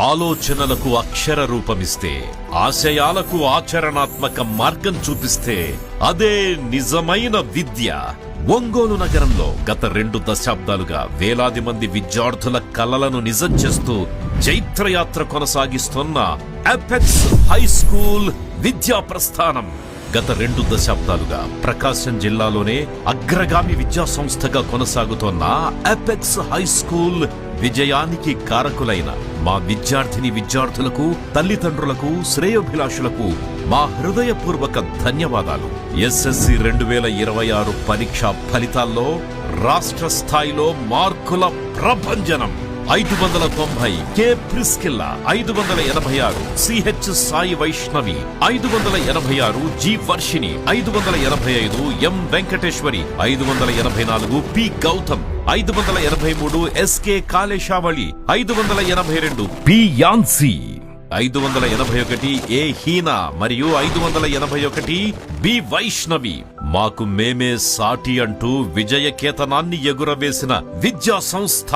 ఆలోచనలకు అక్షర రూపమిస్తే, ఆశయాలకు ఆచరణాత్మక మార్గం చూపిస్తే అదే నిజమైన విద్య. ఒంగోలు నగరంలో గత 2 దశాబ్దాలుగా వేలాది మంది విద్యార్థుల కలలను నిజం చేస్తూ చైత్రయాత్ర కొనసాగిస్తున్న అపెక్స్ హై స్కూల్ విద్యా ప్రస్థానం గత 2 దశాబ్దాలుగా ప్రకాశం జిల్లాలోనే అగ్రగామి విద్యా సంస్థగా కొనసాగుతోన్న అపెక్స్ హై స్కూల్ విజయానికి కారకులైన మా విద్యార్థులకు, తల్లిదండ్రులకు, శ్రేయోభిలాషులకు మా హృదయపూర్వక ధన్యవాదాలు. ఎస్ఎస్సి 2026 పరీక్షా ఫలితాల్లో రాష్ట్ర స్థాయిలో మార్కుల ప్రభంజనం. 590 K Priscilla, 586 CH Sai Vaishnavi, 586 G Varshini, 585 M Venkateswari, 584 P Gautam, 583 SK Kaleshavali, 582 P Yancy, 581 A Heena మరియు 581 బి వైష్ణవి. మాకు మేమే సాటి అంటూ విజయకేతనాన్ని ఎగురవేసిన విద్యా సంస్థ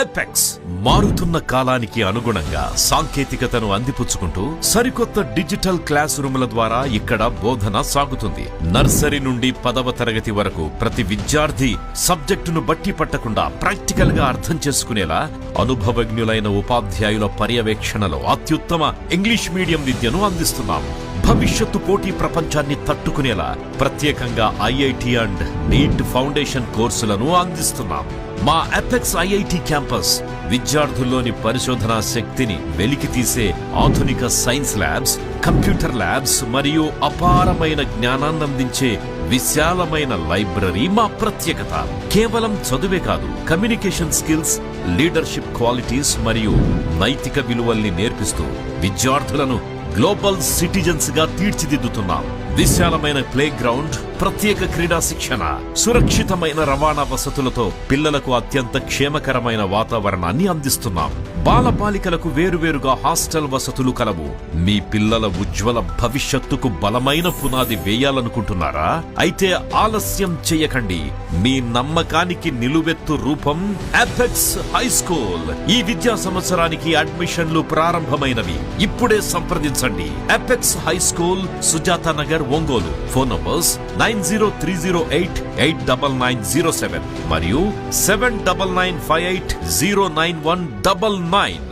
అపెక్స్. మారుతున్న కాలానికి అనుగుణంగా సాంకేతికతను అందిపుచ్చుకుంటూ సరికొత్త డిజిటల్ క్లాస్ రూముల ద్వారా ఇక్కడ బోధన సాగుతుంది. నర్సరీ నుండి 10వ తరగతి వరకు ప్రతి విద్యార్థి సబ్జెక్టును బట్టి పట్టకుండా ప్రాక్టికల్ గా అర్థం చేసుకునేలా అనుభవజ్ఞులైన ఉపాధ్యాయుల పర్యవేక్షణలో అత్యుత్తమ ఇంగ్లీష్ మీడియం విద్యను అందిస్తున్నాం. భవిష్యత్తు పోటీ ప్రపంచాన్ని తట్టుకునేలా ప్రత్యేకంగా ఐఐటి అండ్ నీట్ ఫౌండేషన్ కోర్సులను అందిస్తున్నాం. మా అపెక్స్ ఐఐటి క్యాంపస్ విద్యార్థుల్లోని పరిశోధనా శక్తిని వెలికితీసే ఆధునిక సైన్స్ ల్యాబ్స్, కంప్యూటర్ ల్యాబ్స్ మరియు అపారమైన జ్ఞానాన్నందించే విశాలమైన లైబ్రరీ మా ప్రత్యేకత. కేవలం చదువే కాదు, కమ్యూనికేషన్ స్కిల్స్, లీడర్షిప్ క్వాలిటీస్ మరియు నైతిక విలువల్ని నేర్పిస్తూ విద్యార్థులను గ్లోబల్ సిటిజన్స్ గా తీర్చిదిద్దుతున్నాం. విశాలమైన ప్లే గ్రౌండ్, ప్రత్యేక క్రీడా శిక్షణ, సురక్షితమైన రవాణా వసతులతో పిల్లలకు అత్యంత క్షేమకరమైన వాతావరణాన్ని అందిస్తున్నాం. బాలబాలికలకు వేరువేరుగా హాస్టల్ వసతులు కలవు. మీ పిల్లల ఉజ్వల భవిష్యత్తుకు బలమైన పునాది వేయాలనుకుంటున్నారా? అయితే ఆలస్యం చేయకండి. మీ నమ్మకానికి నిలువెత్తు రూపం అపెక్స్ హై స్కూల్. ఈ విద్యా సంవత్సరానికి అడ్మిషన్లు ప్రారంభమైనవి. ఇప్పుడే సంప్రదించండి. Apex high school, Sujatha Nagar, Ongole. Phone numbers 9030889907 మరియు 7995809199.